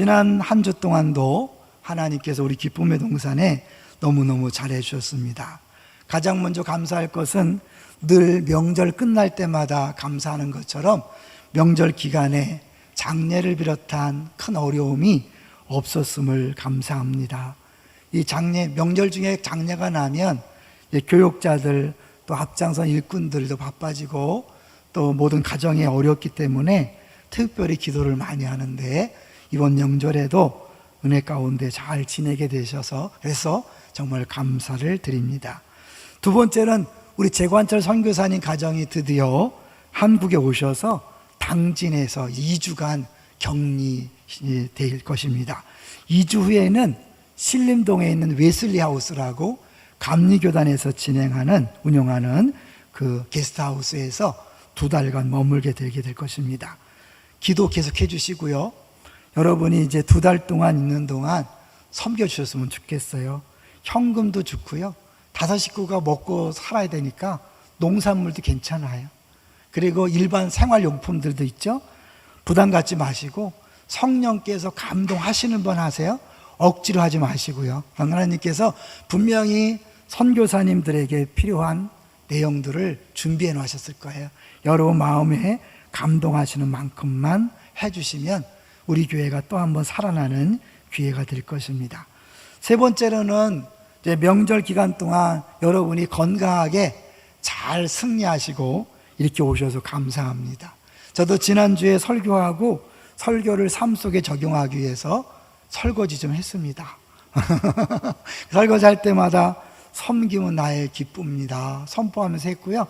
지난 한 주 동안도 하나님께서 우리 기쁨의 동산에 너무너무 잘해 주셨습니다. 가장 먼저 감사할 것은 늘 명절 끝날 때마다 감사하는 것처럼 명절 기간에 장례를 비롯한 큰 어려움이 없었음을 감사합니다. 이 명절 중에 장례가 나면 교육자들 또 앞장선 일꾼들도 바빠지고 또 모든 가정이 어렵기 때문에 특별히 기도를 많이 하는데 이번 명절에도 은혜 가운데 잘 지내게 되셔서 그래서 정말 감사를 드립니다. 두 번째는 우리 재관철 선교사님 가정이 드디어 한국에 오셔서 당진에서 2주간 격리될 것입니다. 2주 후에는 신림동에 있는 웨슬리 하우스라고 감리교단에서 운영하는 그 게스트하우스에서 2달간 머물게 되게 될 것입니다. 기도 계속 해주시고요. 여러분이 이제 2달 동안 있는 동안 섬겨주셨으면 좋겠어요. 현금도 좋고요. 5 식구가 먹고 살아야 되니까 농산물도 괜찮아요. 그리고 일반 생활용품들도 있죠. 부담 갖지 마시고 성령께서 감동하시는 분 하세요. 억지로 하지 마시고요. 하나님께서 분명히 선교사님들에게 필요한 내용들을 준비해 놓으셨을 거예요. 여러분 마음에 감동하시는 만큼만 해주시면 우리 교회가 또 한번 살아나는 기회가 될 것입니다. 세 번째로는 이제 명절 기간 동안 여러분이 건강하게 잘 승리하시고 이렇게 오셔서 감사합니다. 저도 지난주에 설교하고 설교를 삶 속에 적용하기 위해서 설거지 좀 했습니다. 설거지 할 때마다 섬김은 나의 기쁨입니다 선포하면서 했고요.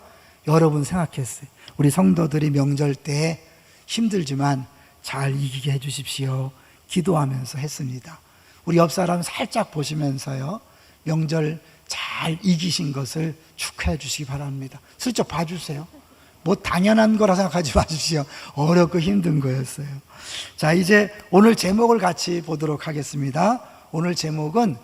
여러분 생각했어요. 우리 성도들이 명절 때 힘들지만 잘 이기게 해주십시오. 기도하면서 했습니다. 우리 옆 사람 살짝 보시면서요, 명절 잘 이기신 것을 축하해 주시기 바랍니다. 슬쩍 봐주세요. 뭐 당연한 거라 생각하지 마십시오. 어렵고 힘든 거였어요. 자, 이제 오늘 제목을 같이 보도록 하겠습니다. 오늘 제목은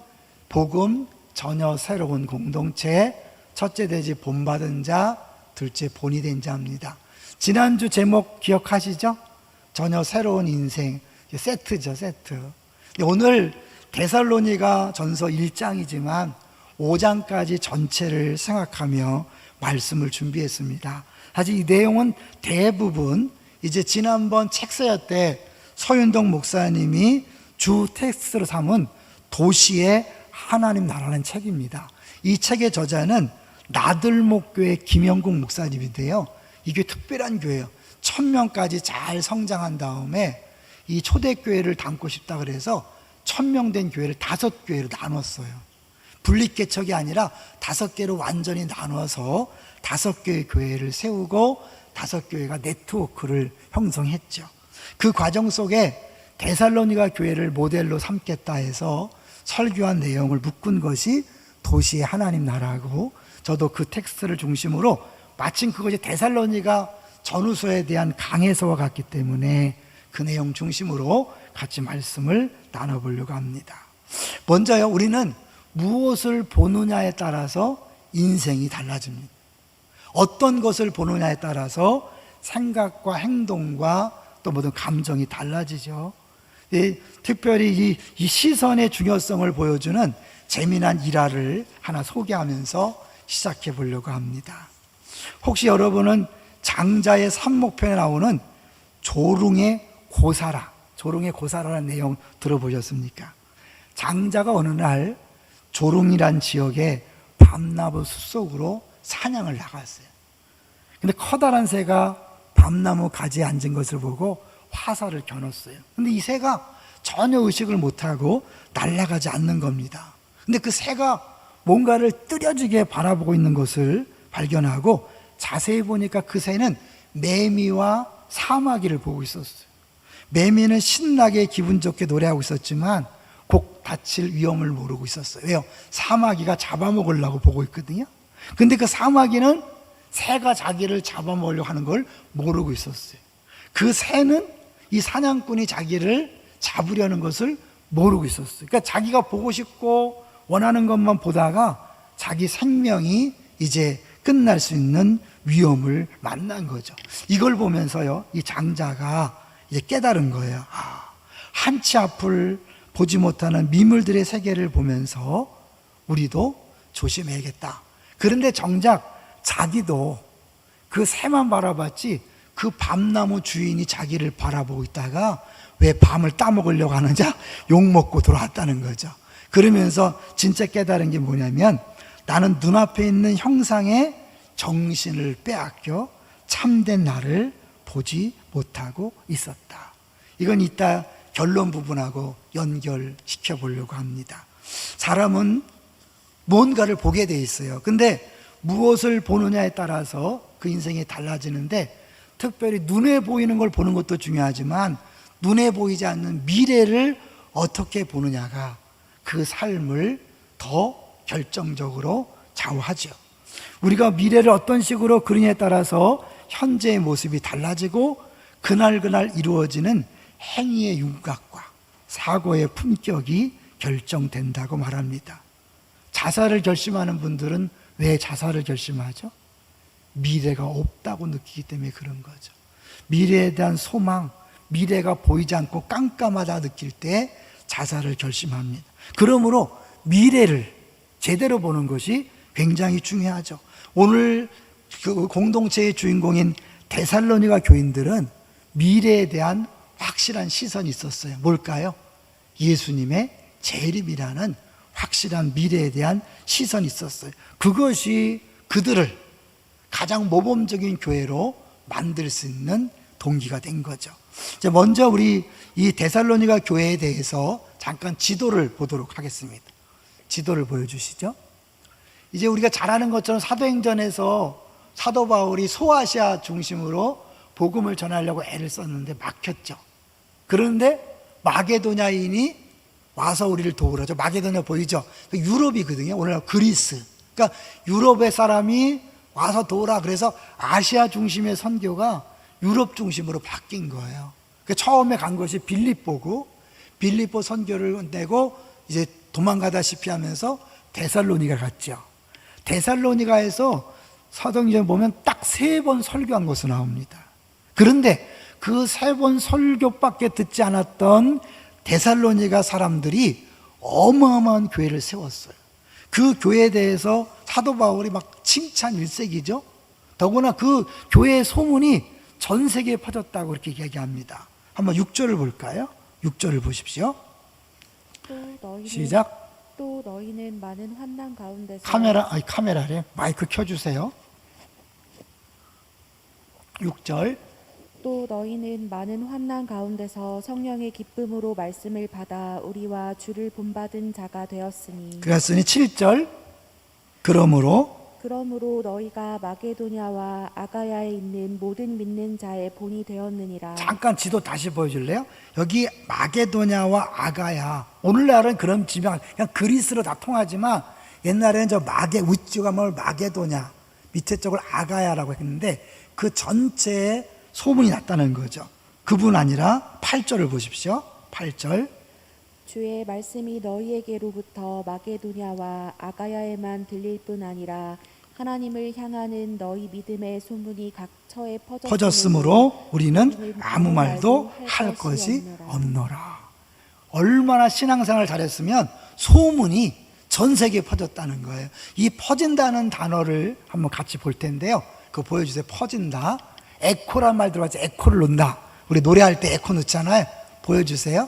복음 전혀 새로운 공동체, 첫째 돼지 본받은 자, 둘째 본이 된 자입니다. 지난주 제목 기억하시죠? 전혀 새로운 인생, 세트죠, 세트. 오늘 데살로니가 전서 1장이지만 5장까지 전체를 생각하며 말씀을 준비했습니다. 사실 이 내용은 대부분 이제 지난번 책서야 때 서윤동 목사님이 주 텍스트로 삼은 도시의 하나님 나라는 책입니다. 이 책의 저자는 나들목교회 김영국 목사님인데요. 이게 특별한 교회예요. 1000명까지 잘 성장한 다음에 이 초대교회를 담고 싶다 그래서 1000명 된 교회를 5교회로 나눴어요. 분립개척이 아니라 5개로 완전히 나눠서 5개의 교회를 세우고 5교회가 네트워크를 형성했죠. 그 과정 속에 데살로니가 교회를 모델로 삼겠다 해서 설교한 내용을 묶은 것이 도시의 하나님 나라고, 저도 그 텍스트를 중심으로 마침 그것이 데살로니가 전후서에 대한 강해서와 같기 때문에 그 내용 중심으로 같이 말씀을 나눠보려고 합니다. 먼저요, 우리는 무엇을 보느냐에 따라서 인생이 달라집니다. 어떤 것을 보느냐에 따라서 생각과 행동과 또 모든 감정이 달라지죠. 특별히 이 시선의 중요성을 보여주는 재미난 일화를 하나 소개하면서 시작해 보려고 합니다. 혹시 여러분은 장자의 삼목편에 나오는 조룽의 고사라라는 내용 들어보셨습니까? 장자가 어느 날 조룽이란 지역에 밤나무 숲속으로 사냥을 나갔어요. 근데 커다란 새가 밤나무 가지에 앉은 것을 보고 화살을 겨눴어요. 근데 이 새가 전혀 의식을 못하고 날아가지 않는 겁니다. 근데 그 새가 뭔가를 뚜려지게 바라보고 있는 것을 발견하고 자세히 보니까 그 새는 매미와 사마귀를 보고 있었어요. 매미는 신나게 기분 좋게 노래하고 있었지만 곧 다칠 위험을 모르고 있었어요. 왜요? 사마귀가 잡아먹으려고 보고 있거든요. 근데 그 사마귀는 새가 자기를 잡아먹으려고 하는 걸 모르고 있었어요. 그 새는 이 사냥꾼이 자기를 잡으려는 것을 모르고 있었어요. 그러니까 자기가 보고 싶고 원하는 것만 보다가 자기 생명이 이제 끝날 수 있는 위험을 만난 거죠. 이걸 보면서요, 이 장자가 이제 깨달은 거예요. 한치 앞을 보지 못하는 미물들의 세계를 보면서 우리도 조심해야겠다. 그런데 정작 자기도 그 새만 바라봤지 그 밤나무 주인이 자기를 바라보고 있다가 왜 밤을 따먹으려고 하느냐? 욕먹고 돌아왔다는 거죠. 그러면서 진짜 깨달은 게 뭐냐면 나는 눈앞에 있는 형상의 정신을 빼앗겨 참된 나를 보지 못하고 있었다. 이건 이따 결론 부분하고 연결시켜 보려고 합니다. 사람은 뭔가를 보게 돼 있어요. 근데 무엇을 보느냐에 따라서 그 인생이 달라지는데, 특별히 눈에 보이는 걸 보는 것도 중요하지만 눈에 보이지 않는 미래를 어떻게 보느냐가 그 삶을 더 결정적으로 좌우하죠. 우리가 미래를 어떤 식으로 그리냐에 따라서 현재의 모습이 달라지고 그날 이루어지는 행위의 윤곽과 사고의 품격이 결정된다고 말합니다. 자살을 결심하는 분들은 왜 자살을 결심하죠? 미래가 없다고 느끼기 때문에 그런 거죠. 미래에 대한 소망, 미래가 보이지 않고 깜깜하다 느낄 때 자살을 결심합니다. 그러므로 미래를 제대로 보는 것이 굉장히 중요하죠. 오늘 그 공동체의 주인공인 데살로니가 교인들은 미래에 대한 확실한 시선이 있었어요. 뭘까요? 예수님의 재림이라는 확실한 미래에 대한 시선이 있었어요. 그것이 그들을 가장 모범적인 교회로 만들 수 있는 동기가 된 거죠. 이제 먼저 우리 이 데살로니가 교회에 대해서 잠깐 지도를 보도록 하겠습니다. 지도를 보여주시죠. 이제 우리가 잘 아는 것처럼 사도행전에서 사도 바울이 소아시아 중심으로 복음을 전하려고 애를 썼는데 막혔죠. 그런데 마게도냐인이 와서 우리를 도우라죠. 마게도냐 보이죠? 유럽이거든요. 오늘날 그리스. 그러니까 유럽의 사람이 와서 도우라. 그래서 아시아 중심의 선교가 유럽 중심으로 바뀐 거예요. 그러니까 처음에 간 것이 빌립보고, 빌립보 선교를 내고 이제 도망가다시피 하면서 데살로니가 갔죠. 데살로니가에서 사도행전 보면 딱 3번 설교한 것으로 나옵니다. 그런데 그 3번 설교밖에 듣지 않았던 데살로니가 사람들이 어마어마한 교회를 세웠어요. 그 교회에 대해서 사도 바울이 막 칭찬 일색이죠. 더구나 그 교회의 소문이 전 세계에 퍼졌다고 이렇게 이야기합니다. 한번 6절을 볼까요? 6절을 보십시오. 시작. 또 너희는 많은 환난 가운데서 카메라래. 마이크 켜주세요. 6절. 또 너희는 많은 환난 가운데서 성령의 기쁨으로 말씀을 받아 우리와 주를 본받은 자가 되었으니 7절. 그러므로 너희가 마게도냐와 아가야에 있는 모든 믿는 자의 본이 되었느니라. 잠깐 지도 다시 보여줄래요? 여기 마게도냐와 아가야, 오늘날은 그런 지명 그냥 그리스로 다 통하지만 옛날에는 저 우측가 뭘 마게도냐, 밑에 쪽을 아가야라고 했는데 그 전체에 소문이 났다는 거죠. 그뿐 아니라 8절을 보십시오. 8절. 주의 말씀이 너희에게로부터 마게도냐와 아가야에만 들릴 뿐 아니라 하나님을 향하는 너희 믿음의 소문이 각 처에 퍼졌으므로 우리는 아무 말도 할 것이 없노라. 얼마나 신앙생활을 잘했으면 소문이 전 세계에 퍼졌다는 거예요. 이 퍼진다는 단어를 한번 같이 볼 텐데요. 그거 보여주세요. 퍼진다. 에코란 말 들어봤죠? 에코를 넣는다. 우리 노래할 때 에코 넣잖아요. 보여주세요.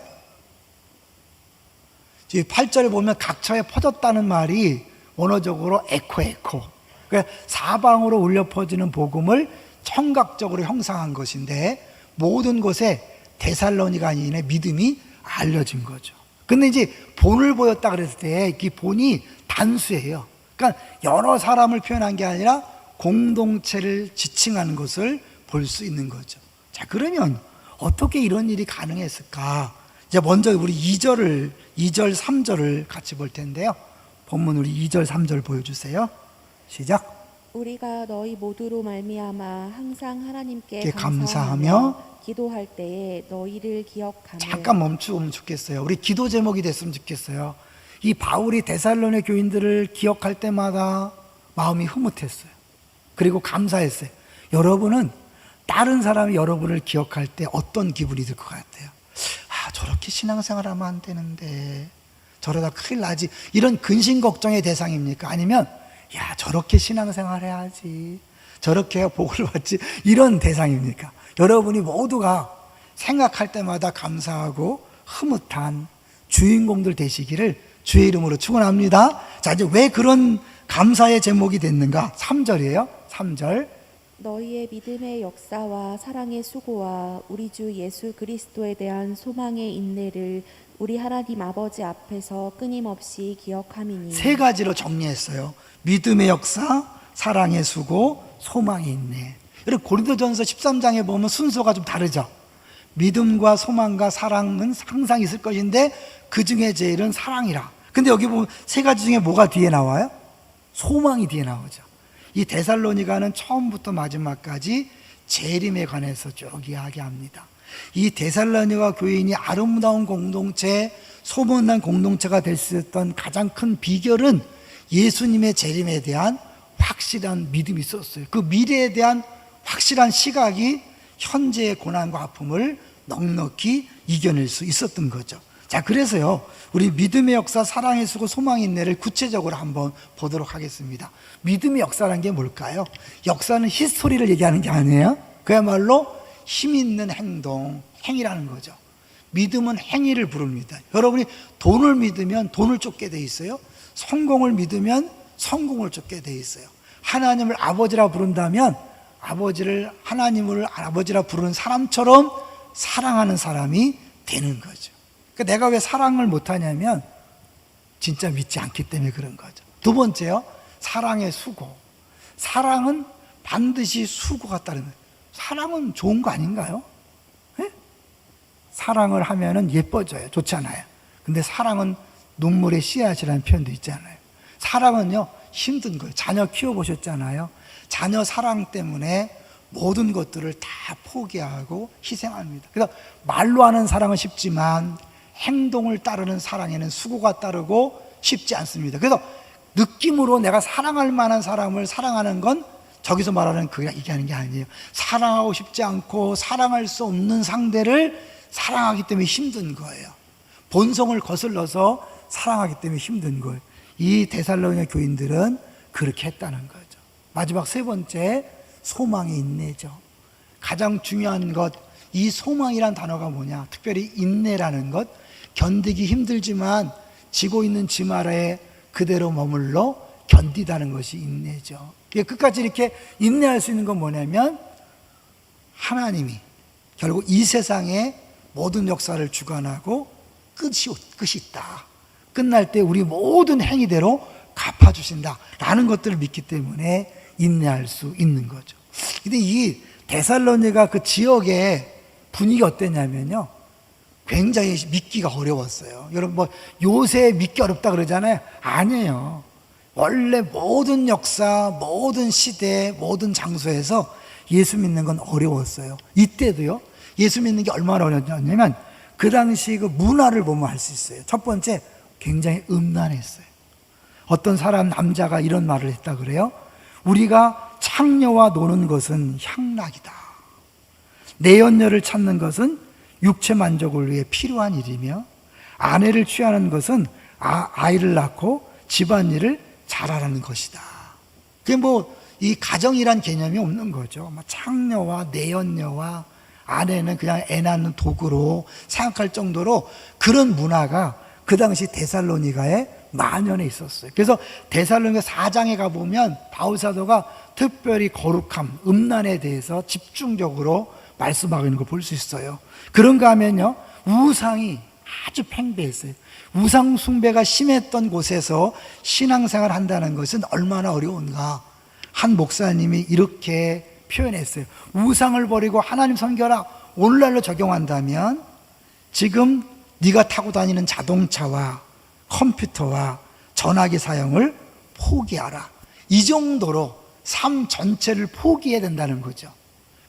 8절에 보면 각처에 퍼졌다는 말이 원어적으로 에코. 그러니까 사방으로 울려 퍼지는 복음을 청각적으로 형상한 것인데 모든 곳에 데살로니가인의 믿음이 알려진 거죠. 근데 이제 본을 보였다 그랬을 때 이 본이 단수예요. 그러니까 여러 사람을 표현한 게 아니라 공동체를 지칭하는 것을 볼 수 있는 거죠. 자, 그러면 어떻게 이런 일이 가능했을까? 이제 먼저 우리 2절, 3절을 같이 볼 텐데요. 본문 우리 2절, 3절 보여주세요. 시작. 우리가 너희 모두로 말미암아 항상 하나님께 감사하며 기도할 때에 너희를 기억하며. 잠깐 멈추면 좋겠어요. 우리 기도 제목이 됐으면 좋겠어요. 이 바울이 데살로니 교인들을 기억할 때마다 마음이 흐뭇했어요. 그리고 감사했어요. 여러분은 다른 사람이 여러분을 기억할 때 어떤 기분이 들 것 같아요? 저렇게 신앙생활하면 안 되는데, 저러다 큰일 나지, 이런 근심 걱정의 대상입니까? 아니면 저렇게 신앙생활 해야지, 저렇게 해야 복을 받지, 이런 대상입니까? 여러분이 모두가 생각할 때마다 감사하고 흐뭇한 주인공들 되시기를 주의 이름으로 축원합니다. 자, 이제 왜 그런 감사의 제목이 됐는가? 3절이에요. 3절. 너희의 믿음의 역사와 사랑의 수고와 우리 주 예수 그리스도에 대한 소망의 인내를 우리 하나님 아버지 앞에서 끊임없이 기억함이니. 세 가지로 정리했어요. 믿음의 역사, 사랑의 수고, 소망의 인내. 여러분, 고린도전서 13장에 보면 순서가 좀 다르죠. 믿음과 소망과 사랑은 항상 있을 것인데 그 중에 제일은 사랑이라. 근데 여기 보면 세 가지 중에 뭐가 뒤에 나와요? 소망이 뒤에 나오죠. 이 데살로니가는 처음부터 마지막까지 재림에 관해서 쭉 이야기합니다. 이 데살로니가 교인이 아름다운 공동체, 소문난 공동체가 될 수 있었던 가장 큰 비결은 예수님의 재림에 대한 확실한 믿음이 있었어요. 그 미래에 대한 확실한 시각이 현재의 고난과 아픔을 넉넉히 이겨낼 수 있었던 거죠. 자, 그래서요, 우리 믿음의 역사, 사랑의 수고, 소망의 인내를 구체적으로 한번 보도록 하겠습니다. 믿음의 역사라는 게 뭘까요? 역사는 히스토리를 얘기하는 게 아니에요. 그야말로 힘 있는 행동, 행위라는 거죠. 믿음은 행위를 부릅니다. 여러분이 돈을 믿으면 돈을 쫓게 돼 있어요. 성공을 믿으면 성공을 쫓게 돼 있어요. 하나님을 아버지라 부른다면 아버지를, 하나님을 아버지라 부르는 사람처럼 사랑하는 사람이 되는 거죠. 그러니까 내가 왜 사랑을 못하냐면 진짜 믿지 않기 때문에 그런 거죠. 두 번째요, 사랑의 수고. 사랑은 반드시 수고가 따르는 거예요. 사랑은 좋은 거 아닌가요? 네? 사랑을 하면은 예뻐져요. 좋잖아요. 근데 사랑은 눈물의 씨앗이라는 표현도 있잖아요. 사랑은요, 힘든 거예요. 자녀 키워보셨잖아요. 자녀 사랑 때문에 모든 것들을 다 포기하고 희생합니다. 그래서 말로 하는 사랑은 쉽지만 행동을 따르는 사랑에는 수고가 따르고 쉽지 않습니다. 그래서 느낌으로 내가 사랑할 만한 사람을 사랑하는 건 저기서 말하는 그게 얘기하는 게 아니에요. 사랑하고 싶지 않고 사랑할 수 없는 상대를 사랑하기 때문에 힘든 거예요. 본성을 거슬러서 사랑하기 때문에 힘든 거예요. 이 데살로니가 교인들은 그렇게 했다는 거죠. 마지막 세 번째, 소망의 인내죠. 가장 중요한 것, 이 소망이란 단어가 뭐냐? 특별히 인내라는 것, 견디기 힘들지만 지고 있는 짐 아래에 그대로 머물러 견디다는 것이 인내죠. 끝까지 이렇게 인내할 수 있는 건 뭐냐면 하나님이 결국 이 세상의 모든 역사를 주관하고 끝이 있다. 끝날 때 우리 모든 행위대로 갚아주신다 라는 것들을 믿기 때문에 인내할 수 있는 거죠. 근데 이 데살로니가 그 지역의 분위기 어땠냐면요, 굉장히 믿기가 어려웠어요. 여러분 뭐 요새 믿기 어렵다 그러잖아요. 아니에요. 원래 모든 역사, 모든 시대, 모든 장소에서 예수 믿는 건 어려웠어요. 이때도요, 예수 믿는 게 얼마나 어려웠냐면 그 당시 그 문화를 보면 알 수 있어요. 첫 번째, 굉장히 음란했어요. 어떤 사람, 남자가 이런 말을 했다 그래요. 우리가 창녀와 노는 것은 향락이다. 내연녀를 찾는 것은 육체 만족을 위해 필요한 일이며 아내를 취하는 것은 아이를 낳고 집안일을 잘하라는 것이다. 그게 뭐 이 가정이란 개념이 없는 거죠. 창녀와 내연녀와 아내는 그냥 애 낳는 도구로 생각할 정도로 그런 문화가 그 당시 데살로니가에 만연해 있었어요. 그래서 데살로니가 4장에 가보면 바울 사도가 특별히 거룩함, 음란에 대해서 집중적으로 말씀하고 있는 걸 볼 수 있어요. 그런가 하면요, 우상이 아주 팽배했어요. 우상 숭배가 심했던 곳에서 신앙생활을 한다는 것은 얼마나 어려운가. 한 목사님이 이렇게 표현했어요. 우상을 버리고 하나님 섬겨라. 오늘날로 적용한다면 지금 네가 타고 다니는 자동차와 컴퓨터와 전화기 사용을 포기하라. 이 정도로 삶 전체를 포기해야 된다는 거죠.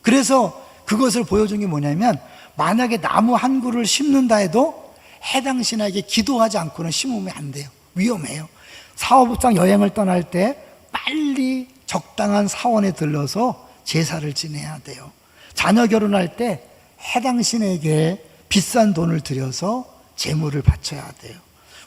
그래서 그것을 보여준 게 뭐냐면 만약에 나무 한 그루를 심는다 해도 해당 신에게 기도하지 않고는 심으면 안 돼요. 위험해요. 사업상 여행을 떠날 때 빨리 적당한 사원에 들러서 제사를 지내야 돼요. 자녀 결혼할 때 해당 신에게 비싼 돈을 들여서 제물을 바쳐야 돼요.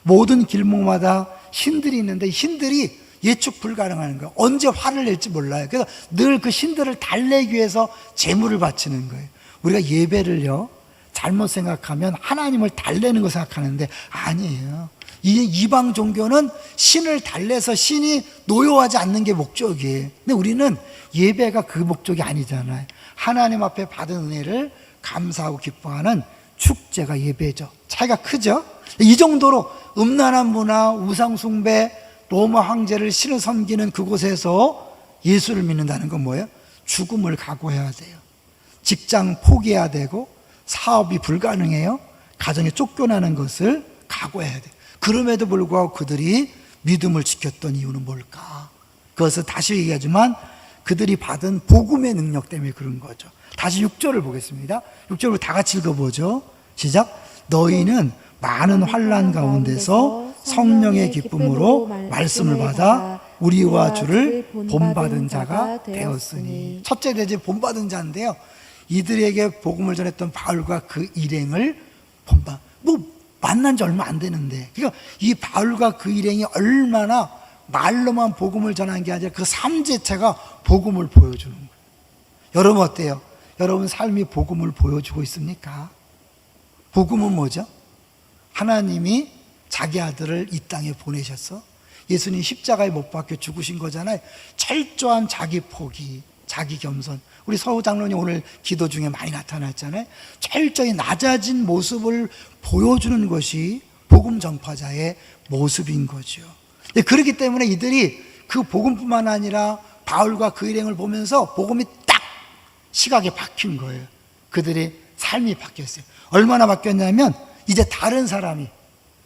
모든 길목마다 신들이 있는데 신들이 예측 불가능한 거예요. 언제 화를 낼지 몰라요. 그래서 늘 그 신들을 달래기 위해서 제물을 바치는 거예요. 우리가 예배를요, 잘못 생각하면 하나님을 달래는 거 생각하는데 아니에요. 이 이방 종교는 신을 달래서 신이 노여워하지 않는 게 목적이에요. 근데 우리는 예배가 그 목적이 아니잖아요. 하나님 앞에 받은 은혜를 감사하고 기뻐하는 축제가 예배죠. 차이가 크죠? 이 정도로 음란한 문화, 우상숭배, 로마 황제를 신을 섬기는 그곳에서 예수를 믿는다는 건 뭐예요? 죽음을 각오해야 돼요. 직장 포기해야 되고 사업이 불가능해요. 가정에 쫓겨나는 것을 각오해야 돼요. 그럼에도 불구하고 그들이 믿음을 지켰던 이유는 뭘까? 그것을 다시 얘기하지만 그들이 받은 복음의 능력 때문에 그런 거죠. 다시 6절을 보겠습니다. 6절을 다 같이 읽어보죠. 시작. 너희는 많은 환난 가운데서 성령의 기쁨으로 말씀을 받아 우리와 주를 본받은 자가 되었으니. 첫째 대제 본받은 자인데요, 이들에게 복음을 전했던 바울과 그 일행을 만난 지 얼마 안 되는데, 그러니까 이 바울과 그 일행이 얼마나 말로만 복음을 전한 게 아니라 그 삶 자체가 복음을 보여주는 거예요. 여러분 어때요? 여러분 삶이 복음을 보여주고 있습니까? 복음은 뭐죠? 하나님이 자기 아들을 이 땅에 보내셨어. 예수님 십자가에 못 박혀 죽으신 거잖아요. 철저한 자기 포기, 자기 겸손. 우리 서우 장로님 오늘 기도 중에 많이 나타났잖아요. 철저히 낮아진 모습을 보여주는 것이 복음 전파자의 모습인 거죠. 그렇기 때문에 이들이 그 복음뿐만 아니라 바울과 그 일행을 보면서 복음이 딱 시각에 박힌 거예요. 그들의 삶이 바뀌었어요. 얼마나 바뀌었냐면 이제 다른 사람이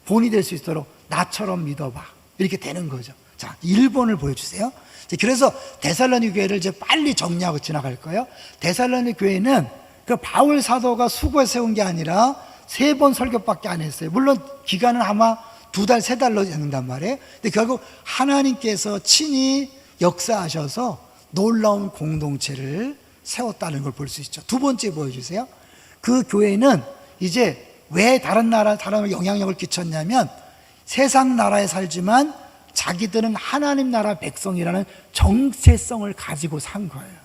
본이 될 수 있도록 나처럼 믿어봐, 이렇게 되는 거죠. 자, 1번을 보여주세요. 그래서 데살로니 교회를 이제 빨리 정리하고 지나갈 거예요. 데살로니 교회는 그 바울 사도가 수고해서 세운 게 아니라 3번 설교밖에 안 했어요. 물론 기간은 아마 2달, 3달로 되는단 말이에요. 근데 결국 하나님께서 친히 역사하셔서 놀라운 공동체를 세웠다는 걸 볼 수 있죠. 2번째 보여주세요. 그 교회는 이제 왜 다른 사람에 영향력을 끼쳤냐면 세상 나라에 살지만 자기들은 하나님 나라 백성이라는 정체성을 가지고 산 거예요.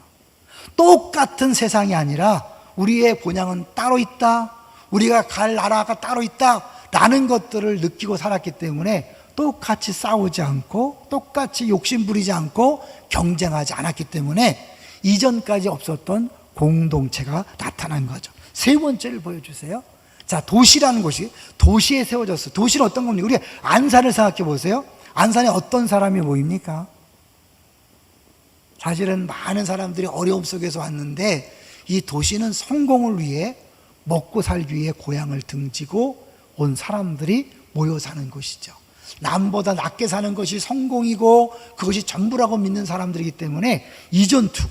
똑같은 세상이 아니라 우리의 본향은 따로 있다, 우리가 갈 나라가 따로 있다 라는 것들을 느끼고 살았기 때문에 똑같이 싸우지 않고 똑같이 욕심 부리지 않고 경쟁하지 않았기 때문에 이전까지 없었던 공동체가 나타난 거죠. 3번째를 보여주세요. 자, 도시라는 곳이 도시에 세워졌어요. 도시는 어떤 겁니까? 우리 안산을 생각해 보세요. 안산에 어떤 사람이 모입니까? 사실은 많은 사람들이 어려움 속에서 왔는데 이 도시는 성공을 위해, 먹고 살기 위해 고향을 등지고 온 사람들이 모여 사는 곳이죠. 남보다 낮게 사는 것이 성공이고 그것이 전부라고 믿는 사람들이기 때문에 이전투구,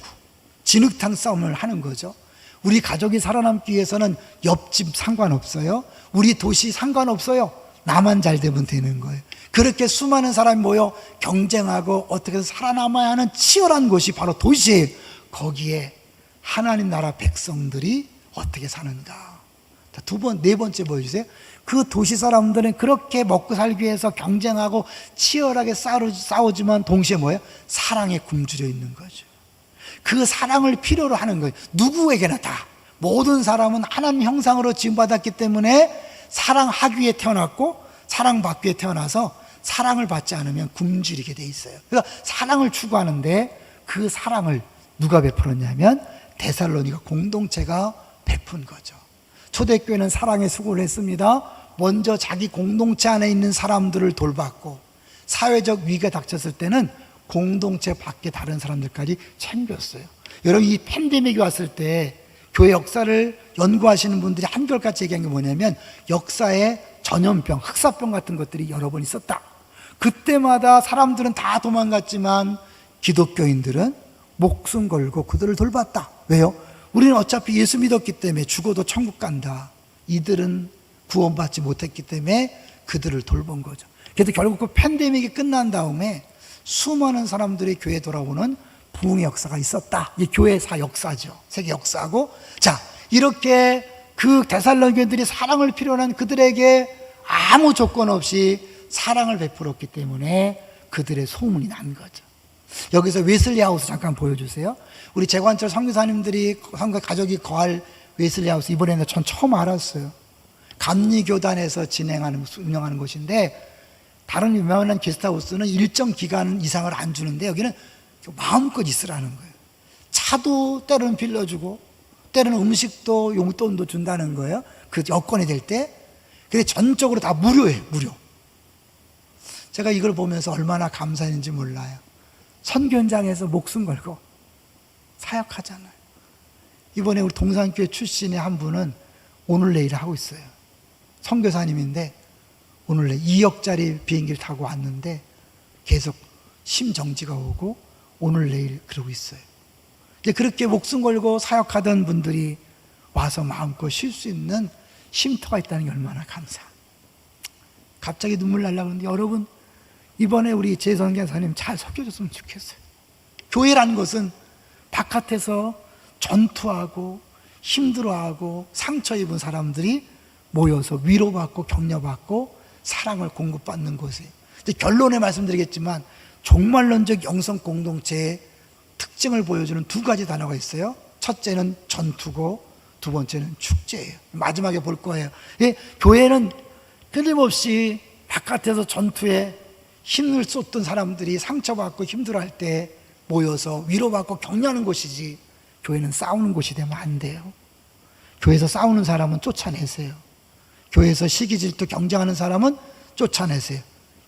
진흙탕 싸움을 하는 거죠. 우리 가족이 살아남기 위해서는 옆집 상관없어요. 우리 도시 상관없어요. 나만 잘 되면 되는 거예요. 그렇게 수많은 사람이 모여 경쟁하고 어떻게 해서 살아남아야 하는 치열한 곳이 바로 도시예요. 거기에 하나님 나라 백성들이 어떻게 사는가. 자, 4번째 보여주세요. 그 도시 사람들은 그렇게 먹고 살기 위해서 경쟁하고 치열하게 싸우지만 동시에 뭐예요? 사랑에 굶주려 있는 거죠. 그 사랑을 필요로 하는 거예요. 누구에게나 다. 모든 사람은 하나님 형상으로 지음받았기 때문에 사랑하기 위해 태어났고 사랑받기 위해 태어나서 사랑을 받지 않으면 굶주리게 돼 있어요. 그러니까 사랑을 추구하는데 그 사랑을 누가 베풀었냐면 데살로니가 공동체가 베푼 거죠. 초대교회는 사랑의 수고를 했습니다. 먼저 자기 공동체 안에 있는 사람들을 돌봤고 사회적 위기가 닥쳤을 때는 공동체 밖에 다른 사람들까지 챙겼어요. 여러분, 이 팬데믹이 왔을 때 교회 역사를 연구하시는 분들이 한결같이 얘기한 게 뭐냐면 역사에 전염병, 흑사병 같은 것들이 여러 번 있었다. 그때마다 사람들은 다 도망갔지만 기독교인들은 목숨 걸고 그들을 돌봤다. 왜요? 우리는 어차피 예수 믿었기 때문에 죽어도 천국 간다. 이들은 구원받지 못했기 때문에 그들을 돌본 거죠. 그래서 결국 그 팬데믹이 끝난 다음에 수많은 사람들이 교회에 돌아오는 부흥의 역사가 있었다. 이 교회사 역사죠. 세계 역사고. 자, 이렇게 그 데살로니가인들이 사랑을 필요로 한 그들에게 아무 조건 없이 사랑을 베풀었기 때문에 그들의 소문이 난 거죠. 여기서 웨슬리하우스 잠깐 보여주세요. 우리 재관철 선교사님들이 가족이 거할 웨슬리하우스, 이번에는 전 처음 알았어요. 감리교단에서 운영하는 곳인데, 다른 유명한 게스트하우스는 일정 기간 이상을 안 주는데 여기는 마음껏 있으라는 거예요. 차도 때로는 빌려주고 때로는 음식도 용돈도 준다는 거예요. 그 여건이 될 때. 근데 전적으로 다 무료예요. 무료. 제가 이걸 보면서 얼마나 감사했는지 몰라요. 선교 현장에서 목숨 걸고 사역하잖아요. 이번에 우리 동산교회 출신의 한 분은 오늘 내일 하고 있어요. 선교사님인데 오늘 내일 2억짜리 비행기를 타고 왔는데 계속 심정지가 오고 오늘 내일 그러고 있어요. 이제 그렇게 목숨 걸고 사역하던 분들이 와서 마음껏 쉴 수 있는 쉼터가 있다는 게 얼마나 감사. 갑자기 눈물 날라 그러는데 여러분, 이번에 우리 재선 교사님 잘 섬겨줬으면 좋겠어요. 교회라는 것은 바깥에서 전투하고 힘들어하고 상처 입은 사람들이 모여서 위로받고 격려받고 사랑을 공급받는 곳이에요. 결론에 말씀드리겠지만 종말론적 영성 공동체의 특징을 보여주는 두 가지 단어가 있어요. 첫째는 전투고 두 번째는 축제예요. 마지막에 볼 거예요. 교회는 끊임없이 바깥에서 전투에 힘을 쏟던 사람들이 상처받고 힘들어할 때 모여서 위로받고 격려하는 곳이지, 교회는 싸우는 곳이 되면 안 돼요. 교회에서 싸우는 사람은 쫓아내세요. 교회에서 시기 질투 경쟁하는 사람은 쫓아내세요.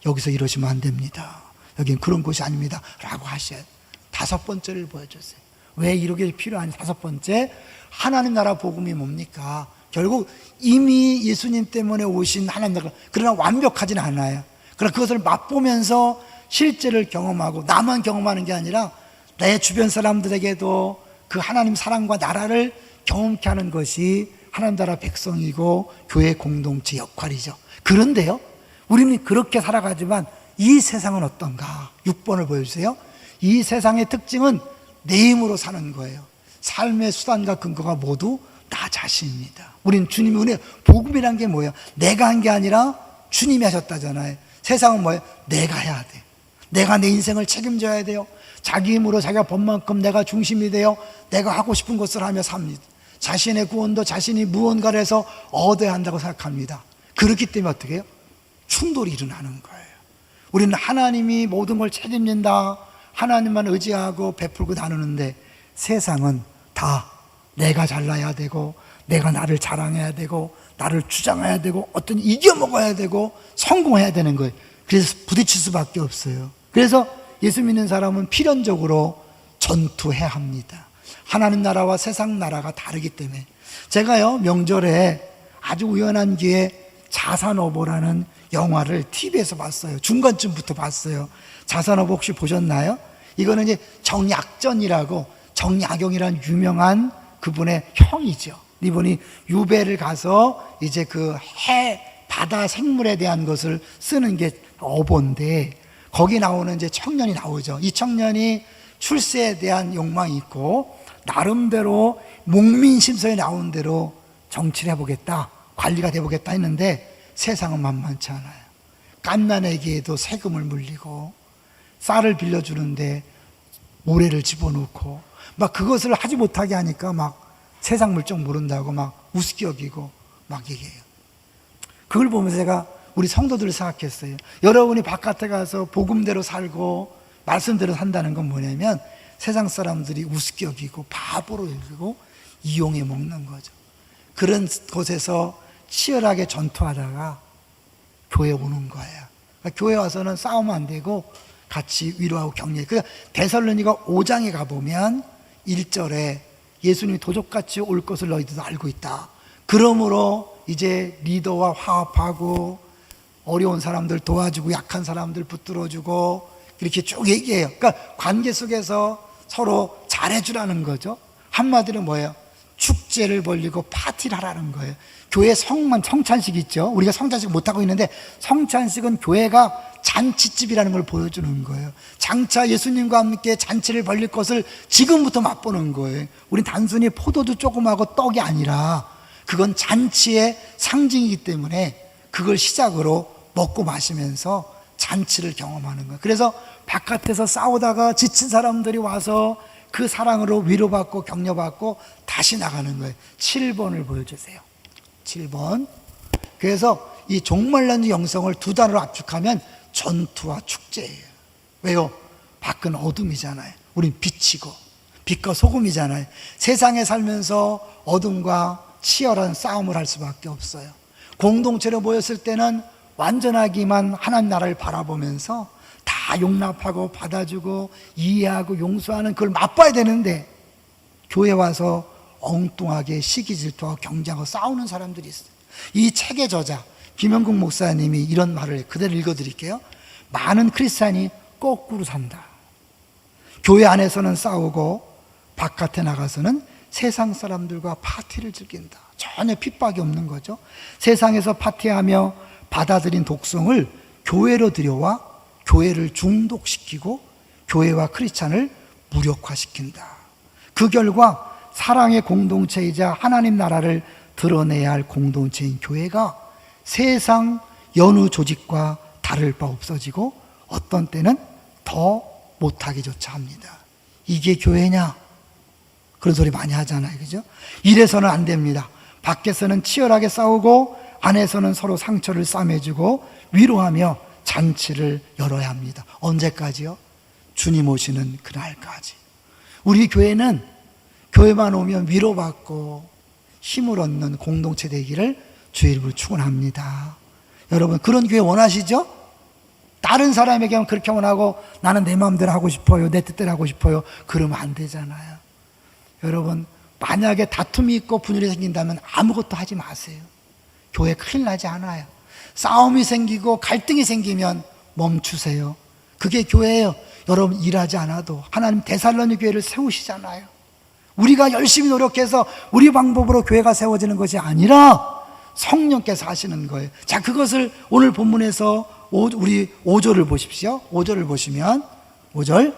여기서 이러시면 안 됩니다. 여긴 그런 곳이 아닙니다 라고 하셔야 돼요. 다섯 번째를 보여줬어요. 왜 이렇게 필요하니? 다섯 번째, 하나님 나라 복음이 뭡니까? 결국 이미 예수님 때문에 오신 하나님 나라, 그러나 완벽하진 않아요. 그러나 그것을 맛보면서 실제를 경험하고, 나만 경험하는 게 아니라 내 주변 사람들에게도 그 하나님 사랑과 나라를 경험케 하는 것이 하나님 나라 백성이고 교회 공동체 역할이죠. 그런데요, 우리는 그렇게 살아가지만 이 세상은 어떤가? 6번을 보여주세요. 이 세상의 특징은 내 힘으로 사는 거예요. 삶의 수단과 근거가 모두 나 자신입니다. 우린 주님의 은혜, 복음이란 게 뭐예요? 내가 한 게 아니라 주님이 하셨다잖아요. 세상은 뭐예요? 내가 해야 돼. 내가 내 인생을 책임져야 돼요. 자기 힘으로 자기가 번 만큼 내가 중심이 되어 내가 하고 싶은 것을 하며 삽니다. 자신의 구원도 자신이 무언가를 해서 얻어야 한다고 생각합니다. 그렇기 때문에 어떻게 해요? 충돌이 일어나는 거예요. 우리는 하나님이 모든 걸 책임진다, 하나님만 의지하고 베풀고 나누는데, 세상은 다 내가 잘나야 되고 내가 나를 자랑해야 되고 나를 주장해야 되고 어떤 이겨먹어야 되고 성공해야 되는 거예요. 그래서 부딪힐 수밖에 없어요. 그래서 예수 믿는 사람은 필연적으로 전투해야 합니다. 하나님 나라와 세상 나라가 다르기 때문에. 제가요, 명절에 아주 우연한 기회에 자산어보라는 영화를 TV에서 봤어요. 중간쯤부터 봤어요. 자산어보 혹시 보셨나요? 이거는 이제 정약전이라고, 정약용이라는 유명한 그분의 형이죠. 이분이 유배를 가서 이제 그 바다 생물에 대한 것을 쓰는 게 어보인데, 거기 나오는 이제 청년이 나오죠. 이 청년이 출세에 대한 욕망이 있고 나름대로 목민심서에 나오는 대로 정치를 해보겠다, 관리가 돼보겠다 했는데 세상은 만만치 않아요. 갓난에게도 세금을 물리고 쌀을 빌려주는데 모래를 집어넣고 막 그것을 하지 못하게 하니까 막 세상 물정 모른다고 막 우습게 여기고 막 얘기해요. 그걸 보면서 제가 우리 성도들을 생각했어요. 여러분이 바깥에 가서 복음대로 살고 말씀대로 산다는 건 뭐냐면 세상 사람들이 우습게 여기고 바보로 여기고 이용해 먹는 거죠. 그런 곳에서 치열하게 전투하다가 교회 오는 거예요. 그러니까 교회 와서는 싸우면 안 되고 같이 위로하고 격려해. 그러니까 데살로니가 5장에 가보면 1절에 예수님이 도적같이 올 것을 너희들도 알고 있다. 그러므로 이제 리더와 화합하고 어려운 사람들 도와주고 약한 사람들 붙들어주고 이렇게 쭉 얘기해요. 그러니까 관계 속에서 서로 잘해주라는 거죠. 한마디로 뭐예요? 축제를 벌리고 파티를 하라는 거예요. 교회 성찬식 있죠. 우리가 성찬식 못하고 있는데 성찬식은 교회가 잔치집이라는 걸 보여주는 거예요. 장차 예수님과 함께 잔치를 벌릴 것을 지금부터 맛보는 거예요. 우린 단순히 포도주 조금하고 떡이 아니라 그건 잔치의 상징이기 때문에 그걸 시작으로 먹고 마시면서 잔치를 경험하는 거예요. 그래서 바깥에서 싸우다가 지친 사람들이 와서 그 사랑으로 위로받고 격려받고 다시 나가는 거예요. 7번을 보여주세요. 7번. 그래서 이 종말난 영성을 두 단어로 압축하면 전투와 축제예요. 왜요? 밖은 어둠이잖아요. 우린 빛이고 빛과 소금이잖아요. 세상에 살면서 어둠과 치열한 싸움을 할 수밖에 없어요. 공동체로 모였을 때는 완전하기만 하나님 나라를 바라보면서 다 용납하고 받아주고 이해하고 용서하는 그걸 맛봐야 되는데, 교회 와서 엉뚱하게 시기 질투하고 경쟁하고 싸우는 사람들이 있어요. 이 책의 저자 김영국 목사님이 이런 말을 그대로 읽어드릴게요. 많은 크리스찬이 거꾸로 산다. 교회 안에서는 싸우고 바깥에 나가서는 세상 사람들과 파티를 즐긴다. 전혀 핍박이 없는 거죠. 세상에서 파티하며 받아들인 독성을 교회로 들여와 교회를 중독시키고 교회와 크리스찬을 무력화시킨다. 그 결과 사랑의 공동체이자 하나님 나라를 드러내야 할 공동체인 교회가 세상 여느 조직과 다를 바 없어지고 어떤 때는 더 못하기조차 합니다. 이게 교회냐? 그런 소리 많이 하잖아요. 그죠? 이래서는 안 됩니다. 밖에서는 치열하게 싸우고 안에서는 서로 상처를 싸매주고 위로하며 잔치를 열어야 합니다. 언제까지요? 주님 오시는 그날까지. 우리 교회는 교회만 오면 위로받고 힘을 얻는 공동체 되기를 주의 이름으로 축원합니다. 여러분, 그런 교회 원하시죠? 다른 사람에게는 그렇게 원하고 나는 내 마음대로 하고 싶어요, 내 뜻대로 하고 싶어요, 그러면 안 되잖아요. 여러분, 만약에 다툼이 있고 분열이 생긴다면 아무것도 하지 마세요. 교회 큰일 나지 않아요. 싸움이 생기고 갈등이 생기면 멈추세요. 그게 교회예요. 여러분, 일하지 않아도 하나님 데살로니 교회를 세우시잖아요. 우리가 열심히 노력해서 우리 방법으로 교회가 세워지는 것이 아니라 성령께서 하시는 거예요. 자, 그것을 오늘 본문에서 우리 5절을 보십시오. 5절을 보시면 5절,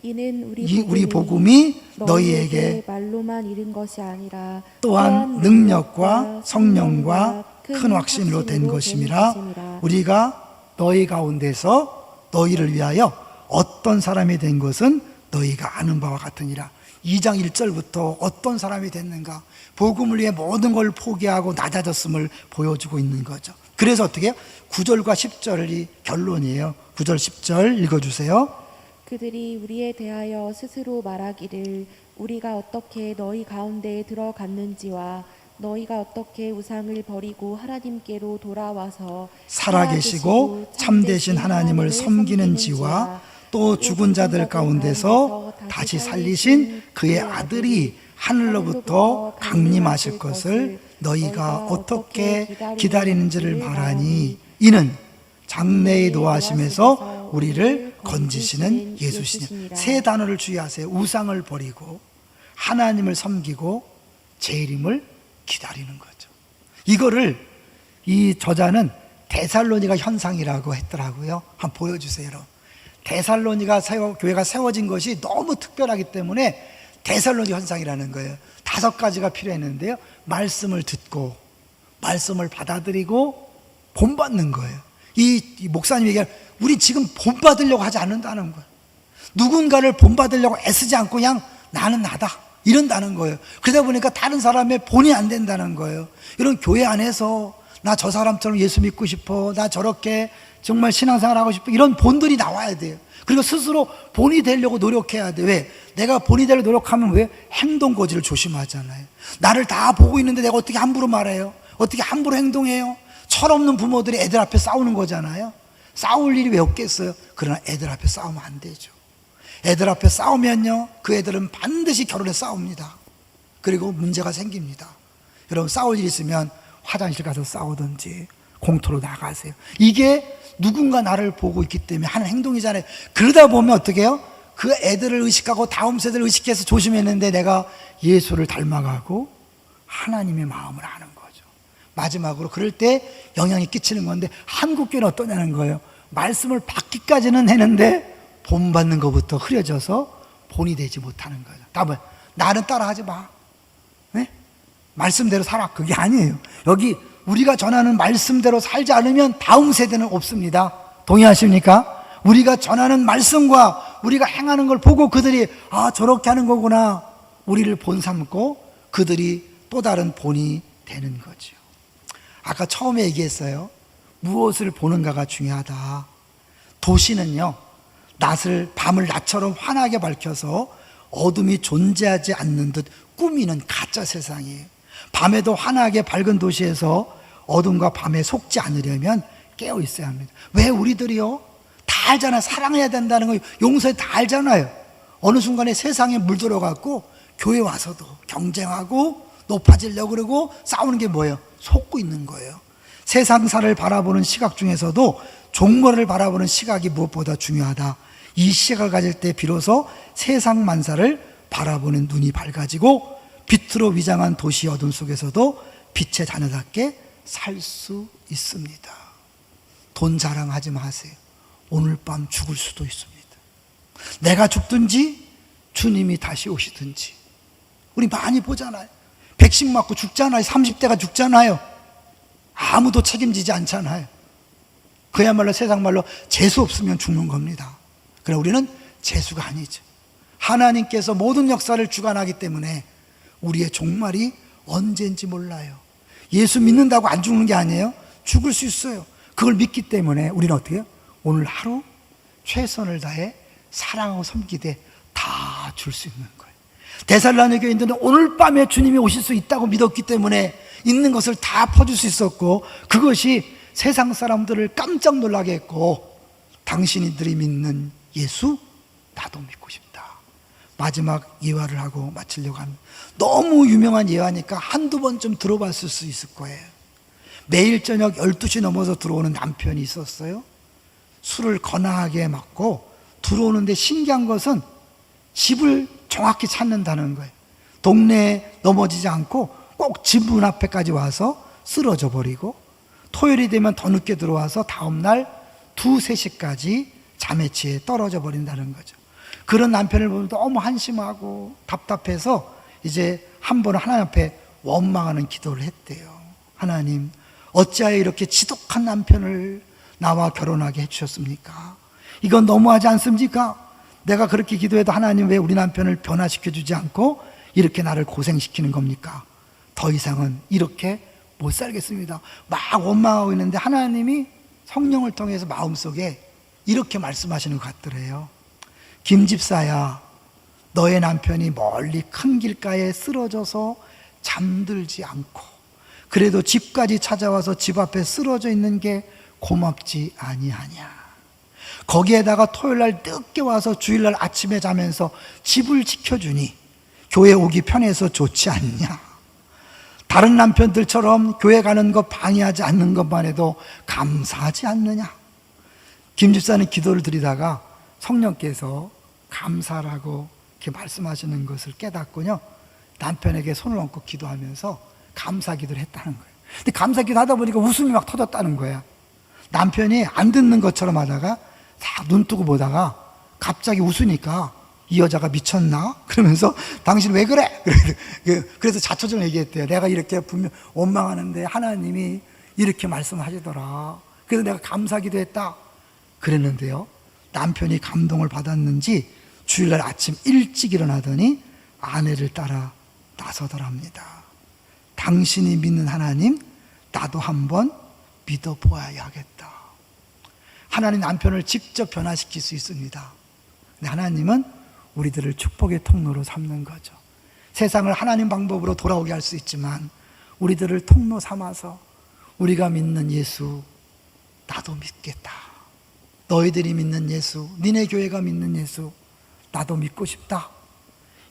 이는 우리 복음이 너희에게 말로만 이른 것이 아니라 또한 능력과 성령과 큰 확신으로 된 것임이라. 우리가 너희 가운데서 너희를 위하여 어떤 사람이 된 것은 너희가 아는 바와 같으니라. 2장 1절부터 어떤 사람이 됐는가, 복음을 위해 모든 걸 포기하고 낮아졌음을 보여주고 있는 거죠. 그래서 어떻게 해요? 9절과 10절이 결론이에요. 9절 10절 읽어주세요. 그들이 우리에 대하여 스스로 말하기를 우리가 어떻게 너희 가운데에 들어갔는지와 너희가 어떻게 우상을 버리고 하나님께로 돌아와서 살아계시고 참되신 하나님을 섬기는지와 또 죽은 자들 가운데서 다시 살리신 그의 아들이 하늘로부터 강림하실 것을 너희가 어떻게 기다리는지를 말하니, 이는 장래에 노하심에서 우리를 건지시는 예수시니. 세 단어를 주의하세요. 우상을 버리고 하나님을 섬기고 재림을 기다리는 거죠. 이거를 이 저자는 데살로니가 현상이라고 했더라고요. 한번 보여주세요. 여러분, 데살로니가 교회가 세워진 것이 너무 특별하기 때문에 데살로니 현상이라는 거예요. 5가지가 필요했는데요. 말씀을 듣고 말씀을 받아들이고 본받는 거예요. 이 목사님이 얘기하는, 우리 지금 본받으려고 하지 않는다는 거예요. 누군가를 본받으려고 애쓰지 않고 그냥 나는 나다 이런다는 거예요. 그러다 보니까 다른 사람의 본이 안 된다는 거예요. 이런 교회 안에서 나 저 사람처럼 예수 믿고 싶어, 나 저렇게 정말 신앙생활 하고 싶어, 이런 본들이 나와야 돼요. 그리고 스스로 본이 되려고 노력해야 돼. 왜? 내가 본이 되려고 노력하면 왜? 행동 거지를 조심하잖아요. 나를 다 보고 있는데 내가 어떻게 함부로 말해요? 어떻게 함부로 행동해요? 철없는 부모들이 애들 앞에 싸우는 거잖아요. 싸울 일이 왜 없겠어요? 그러나 애들 앞에 싸우면 안 되죠. 애들 앞에 싸우면요, 그 애들은 반드시 결혼에 싸웁니다. 그리고 문제가 생깁니다. 여러분, 싸울 일 있으면 화장실 가서 싸우든지 공터로 나가세요. 이게 누군가 나를 보고 있기 때문에 하는 행동이잖아요. 그러다 보면 어떻게 해요? 그 애들을 의식하고 다음 세대를 의식해서 조심했는데 내가 예수를 닮아가고 하나님의 마음을 아는 거죠. 마지막으로 그럴 때 영향이 끼치는 건데, 한국교회는 어떠냐는 거예요. 말씀을 받기까지는 했는데 본받는 것부터 흐려져서 본이 되지 못하는 거죠. 답은 나는 따라하지 마. 네? 말씀대로 살아. 그게 아니에요. 여기 우리가 전하는 말씀대로 살지 않으면 다음 세대는 없습니다. 동의하십니까? 우리가 전하는 말씀과 우리가 행하는 걸 보고 그들이 저렇게 하는 거구나, 우리를 본삼고 그들이 또 다른 본이 되는 거죠. 아까 처음에 얘기했어요. 무엇을 보는가가 중요하다. 도시는요, 밤을 낮처럼 환하게 밝혀서 어둠이 존재하지 않는 듯 꾸미는 가짜 세상이에요. 밤에도 환하게 밝은 도시에서 어둠과 밤에 속지 않으려면 깨어 있어야 합니다. 왜? 우리들이요, 다 알잖아요. 사랑해야 된다는 거, 용서해, 다 알잖아요. 어느 순간에 세상에 물들어갖고 교회 와서도 경쟁하고 높아지려고 그러고 싸우는 게 뭐예요? 속고 있는 거예요. 세상사를 바라보는 시각 중에서도 종말을 바라보는 시각이 무엇보다 중요하다. 이 시각을 가질 때 비로소 세상 만사를 바라보는 눈이 밝아지고 빛으로 위장한 도시 어둠 속에서도 빛의 자녀답게 살 수 있습니다. 돈 자랑하지 마세요. 오늘 밤 죽을 수도 있습니다. 내가 죽든지 주님이 다시 오시든지. 우리 많이 보잖아요. 백신 맞고 죽잖아요. 30대가 죽잖아요. 아무도 책임지지 않잖아요. 그야말로 세상 말로 재수 없으면 죽는 겁니다. 그러나 우리는 재수가 아니죠. 하나님께서 모든 역사를 주관하기 때문에 우리의 종말이 언제인지 몰라요. 예수 믿는다고 안 죽는 게 아니에요. 죽을 수 있어요. 그걸 믿기 때문에 우리는 어떻게 해요? 오늘 하루 최선을 다해 사랑하고 섬기되 다 줄 수 있는 거예요. 데살로니가 교인들은 오늘 밤에 주님이 오실 수 있다고 믿었기 때문에 있는 것을 다 퍼줄 수 있었고, 그것이 세상 사람들을 깜짝 놀라게 했고, 당신이들이 믿는 예수, 나도 믿고 싶다. 마지막 예화를 하고 마치려고 합니다. 너무 유명한 예화니까 한두 번쯤 들어봤을 수 있을 거예요. 매일 저녁 12시 넘어서 들어오는 남편이 있었어요. 술을 거나하게 맞고 들어오는데 신기한 것은 집을 정확히 찾는다는 거예요. 동네에 넘어지지 않고 꼭 집 문 앞에까지 와서 쓰러져 버리고, 토요일이 되면 더 늦게 들어와서 다음날 2, 3시까지 잠에 취해 떨어져 버린다는 거죠. 그런 남편을 보면 너무 한심하고 답답해서 이제 한 번은 하나님 앞에 원망하는 기도를 했대요. 하나님, 어찌하여 이렇게 지독한 남편을 나와 결혼하게 해주셨습니까? 이건 너무하지 않습니까? 내가 그렇게 기도해도 하나님 왜 우리 남편을 변화시켜 주지 않고 이렇게 나를 고생시키는 겁니까? 더 이상은 이렇게 못 살겠습니다. 막 원망하고 있는데 하나님이 성령을 통해서 마음속에 이렇게 말씀하시는 것 같더래요. 김집사야, 너의 남편이 멀리 큰 길가에 쓰러져서 잠들지 않고 그래도 집까지 찾아와서 집 앞에 쓰러져 있는 게 고맙지 아니하냐. 거기에다가 토요일날 늦게 와서 주일날 아침에 자면서 집을 지켜주니 교회 오기 편해서 좋지 않냐. 다른 남편들처럼 교회 가는 것 방해하지 않는 것만 해도 감사하지 않느냐. 김 집사는 기도를 드리다가 성령께서 감사라고 이렇게 말씀하시는 것을 깨닫고요, 남편에게 손을 얹고 기도하면서 감사 기도를 했다는 거예요. 근데 감사 기도 하다 보니까 웃음이 막 터졌다는 거야. 남편이 안 듣는 것처럼 하다가 딱 눈 뜨고 보다가 갑자기 웃으니까 이 여자가 미쳤나? 그러면서 당신 왜 그래? 그래서 자초적으로 얘기했대요. 내가 이렇게 분명 원망하는데 하나님이 이렇게 말씀하시더라. 그래서 내가 감사 기도했다. 그랬는데요, 남편이 감동을 받았는지 주일날 아침 일찍 일어나더니 아내를 따라 나서더랍니다. 당신이 믿는 하나님, 나도 한번 믿어보아야겠다. 하나님 남편을 직접 변화시킬 수 있습니다. 근데 하나님은 우리들을 축복의 통로로 삼는 거죠. 세상을 하나님 방법으로 돌아오게 할 수 있지만 우리들을 통로 삼아서 우리가 믿는 예수, 나도 믿겠다. 너희들이 믿는 예수, 니네 교회가 믿는 예수, 나도 믿고 싶다.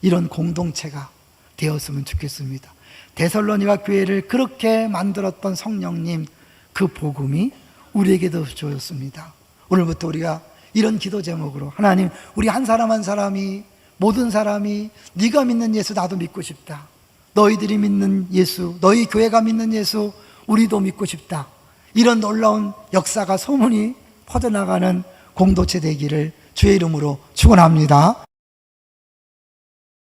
이런 공동체가 되었으면 좋겠습니다. 데살로니가 교회를 그렇게 만들었던 성령님, 그 복음이 우리에게도 주어졌습니다. 오늘부터 우리가 이런 기도 제목으로, 하나님, 우리 한 사람 한 사람이, 모든 사람이 네가 믿는 예수 나도 믿고 싶다. 너희들이 믿는 예수, 너희 교회가 믿는 예수 우리도 믿고 싶다. 이런 놀라운 역사가, 소문이 퍼져나가는 공동체 되기를 주의 이름으로 축원합니다.